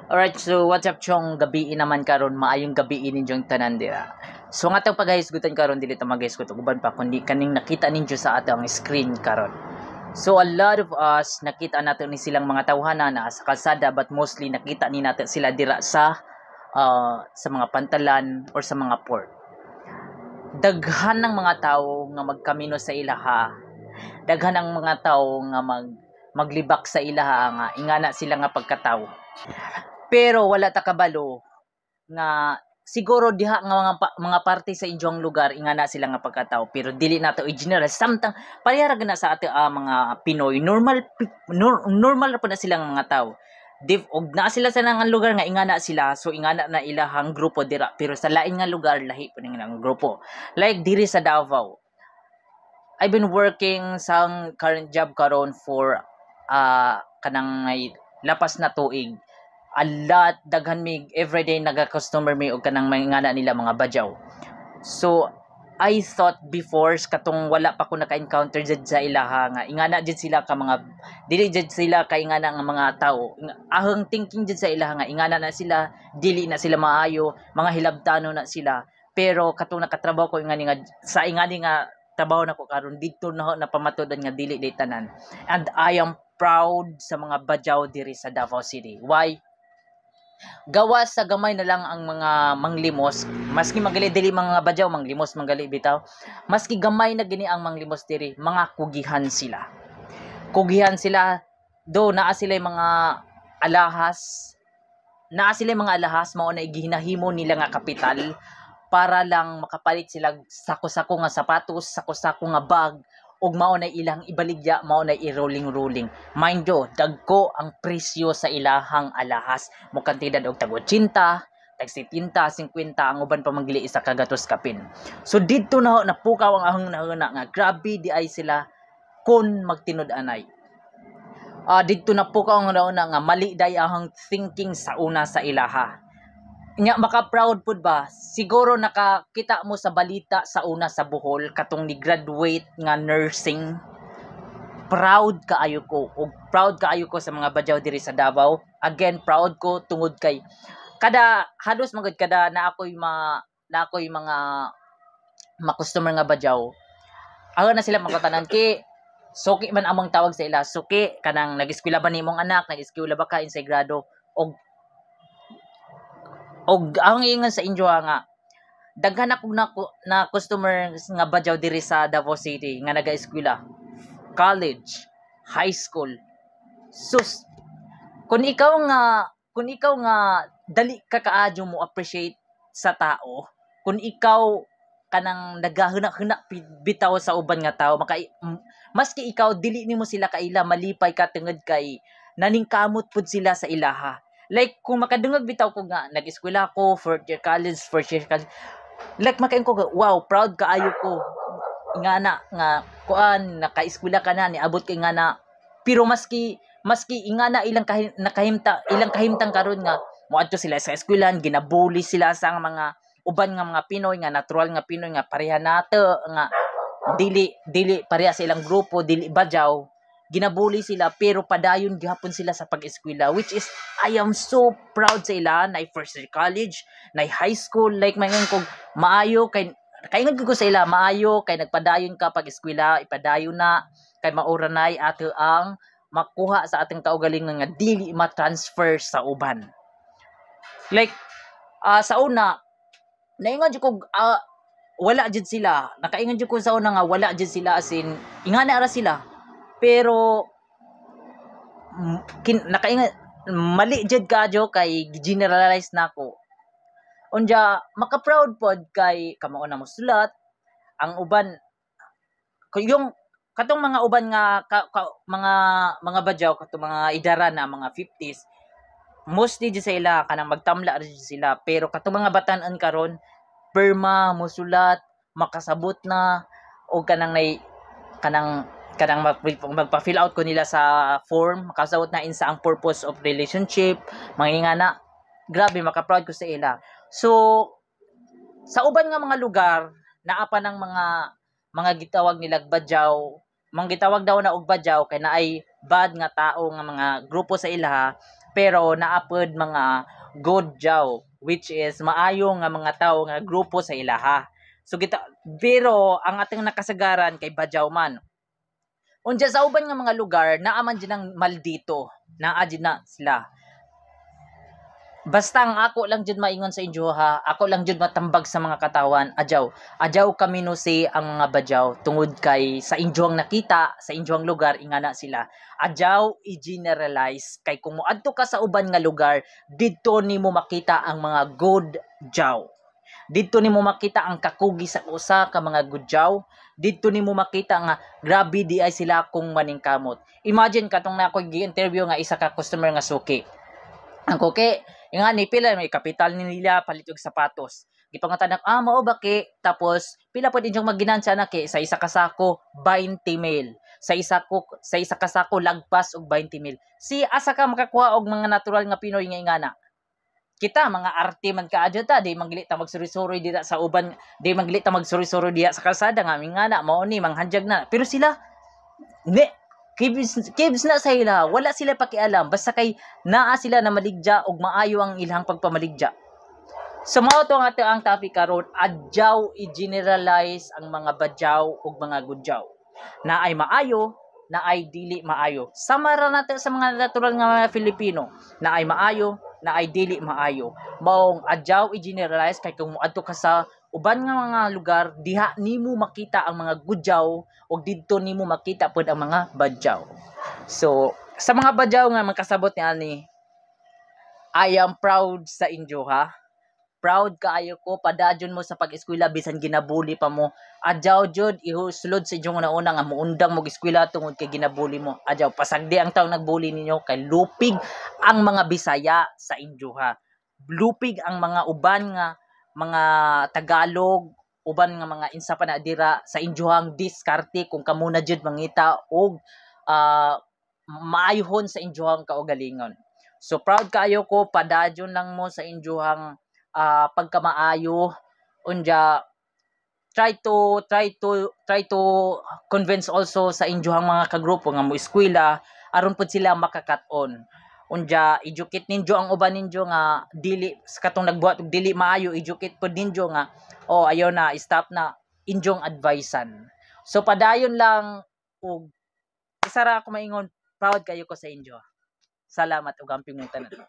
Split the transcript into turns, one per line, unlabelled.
Alright, so what's up chong gabi naman karon maayong gabi ninyong tanan dira. So nga tong paghisgutan karon dili ta maghisgot uban pa kundi kaning nakita ninyo sa atong screen karon. So a lot of us nakita nato ni silang mga tawhana na sa kalsada but mostly nakita ni nato sila dira sa mga pantalan or sa mga port. Daghan ng mga tawo nga magkamino sa ilaha. Daghan ang mga tawo nga maglibak sa ilaha nga ingana sila nga pagkatawo. Pero wala ta kabalo nga siguro diha nga mga parte sa inyong lugar ingana sila nga pagkatao pero dili nato general samtang parehara gana sa ato mga Pinoy normal pa na silang mga tao og na sila sa nang lugar nga ingana sila so ingana na ilahang grupo dira pero sa lain nga lugar lahi pa ning grupo like diri sa Davao. I've been working sa current job karon for kanang lapas na tuig. A lot daghan mig everyday naga-customer mi og kanang ingana nila mga badyaw. So I thought before katong wala pa ko naka-encounter jud sa ilaha nga ingana jud sila ka mga dili jud sila ka ingana nga mga tao. Ahong thinking jud sa ilaha nga ingana na sila, dili na sila maayo, mga hilabtano na sila. Pero katong nakatrabaho ko ingani nga sa ingani nga trabaho nako karon didto na pamatudan nga dili day tanan. And I am proud sa mga badyaw diri sa Davao City. Why? Gawas sa gamay na lang ang mga manglimos maski magali dili mga badyaw manglimos manggali bitaw maski gamay na gini ang manglimos diri mga kugihan sila do naa sila mga alahas mao na gihinahimo nila nga kapital para lang makapalit sila sako-sako nga sapatos sako-sako nga bag ug mao na ilang ibaligya mao na i-rolling. Mind you, dagko ang presyo sa ilahang alahas. Mo kantidad og tag 80, tag 70, 50 ang uban pa magli isa ka gatos kapin. So didto na napukaw ang ahong nahuna nga grabe di ay sila kun magtinud-anay. Didto napukaw ang nauna nga mali day ahong thinking sa una sa ilaha. Nya maka-proud pud ba siguro nakakita mo sa balita sa una sa Bohol katong ni graduate nga nursing proud kaayo ko ug proud kaayo ko sa mga badyaw diri sa Davao again proud ko tungod kay kada halos magud kada na ako'y mga customer nga badyaw ako na sila magkatanan ki suki man among tawag sa ila suki kanang nag-eskwela ba nimong anak nag-eskwela ba ka insay grado og ang ingon sa inyo nga daghan ako na customer nga badyaw diri sa Davao City nga naga-eskwela college high school sus kung ikaw nga dali ka kaadyo mo appreciate sa tao kung ikaw kanang nagahuna-huna bitaw sa uban nga tao maski ikaw dili nimo sila kaila malipay ka tungod kay naningkamot pud sila sa ilaha. Like, kung makadungag bitaw ko nga, nag-eskwela ko, first year college, like, makain ko, wow, proud kaayo ko. Nga nga, kuan, naka-eskwela ka na, niabot kay nga na, pero maski, nga na, ilang kahimtang karon nga, muadto sila sa eskwelahan, ginabuli sila sa mga, uban nga mga Pinoy, nga natural nga Pinoy, nga pareha nato, nga, dili, pareha sa ilang grupo, dili badyaw, ginabuli sila pero padayon gihapon sila sa pag-eskwela which is I am so proud sa ila na first year college na high school like mayon kog maayo kay kaingon ko sa ila maayo kay nagpadayon ka pag-eskwela ipadayon na kay mauranay ato ang makuha sa ating kaugalingon nga dili ma-transfer sa uban like sa una naingon jud kog wala jud sila nakaingon jud ko sa una nga wala jud sila as in ingana ara sila pero nakaingat mali jud kadyo kay generalize nako unya maka-proud pod kay kamao na mo sulat ang uban yung katong mga uban nga mga badyaw katong mga idara na mga 50s mostly di sila kanang magtamla rin sila pero katong mga batan-an karon perma musulat makasabot na o kanang magpa-fill out ko nila sa form makasabot na insa ang purpose of relationship mangingana grabe maka-proud ko sa ila so sa uban nga mga lugar naa pa ng mga gitawag nila badyaw mga gitawag daw na og badyaw kay naay bad nga tao nga mga grupo sa ilaha pero naapod mga good jaw, which is maayo nga mga tao nga grupo sa ilaha. So kita, pero ang ating nakasagaran kay Badyaw man. Unya sa uban nga mga lugar naaman din ang maldito, naa din na sila. Basta ang ako lang jud maingon sa inyo ha, ako lang jud matambag sa mga katawan, adyaw kami no si ang mga badyaw tungod kay sa inyo ang nakita, sa inyo ang lugar ingana sila. Adyaw i-generalize kay kung moadto ka sa uban nga lugar, didto nimo makita ang mga good jaw. Didto nimo makita ang kakugi sa usa ka mga gudyaw. Didto nimo makita nga grabe di ay sila kung maningkamot. Imagine katong na ako gi-interview nga isa ka customer nga suki. Ang kuki, nga ni pila may kapital ni nila palit og sapatos. Gipangutanan mao ba ki? Tapos pila pud inyong magginansya na ki sa isa ka sako 20 mil. Sa isa ka sako lagpas og 20 mil. Si asa ka makakuha og mga natural nga Pinoy nga ingana? Kita mga arte man kaadyo ta, di magli ta magsuri-suri dira sa uban, di magli ta magsuri-suri diha sa kalsada nga ingana mao ni manghanjag na. Pero sila ne Kibs na sa ila, wala sila pakialam basta kay naa sila na maligja og maayo ang ilang pagpamaligja. So mao to nga ang topic karon, adyaw i-generalize ang mga badyaw ug mga gudyaw. Na ay maayo, na ay dili maayo. Samara natin sa mga natural nga mga Filipino, na ay maayo, na ay dili maayo. Maong adyaw i-generalize kay kung moadto ka sa uban nga mga lugar diha nimo makita ang mga gudyaw o didto nimo makita pud ang mga badyaw. So sa mga badyaw nga magkasabot ni ani, I am proud sa inyo ha. Proud kaayo ko, padadyon mo sa pag-eskwela bisan ginabuli pa mo. Adyaw jud ihusulod sa inyong una nga muundang mo eskwela tungod kay ginabuli mo. Adyaw pasagdi ang taong nagbuli ninyo kay lupig ang mga Bisaya sa inyo ha. Lupig ang mga uban nga mga Tagalog, uban nga mga insa pa na dira sa inyohang diskarte kung kamo na jud mangita og maayhon sa inyohang kaugalingon. So proud kaayo ko, padadyon lang mo sa inyohang pagkamaayo. Unya try to convince also sa inyohang mga kagrupo nga mo eskwela aron pud sila makakat-on. Unya educate ninyo ang uban ninyo nga dili katong nagbuhat og dili maayo, educate pud ninyo nga ayaw na, stop na, inyong advicean. So padayon lang og isa ra ako maingon, proud kayo ko sa inyo. Salamat ug amping mga tanan.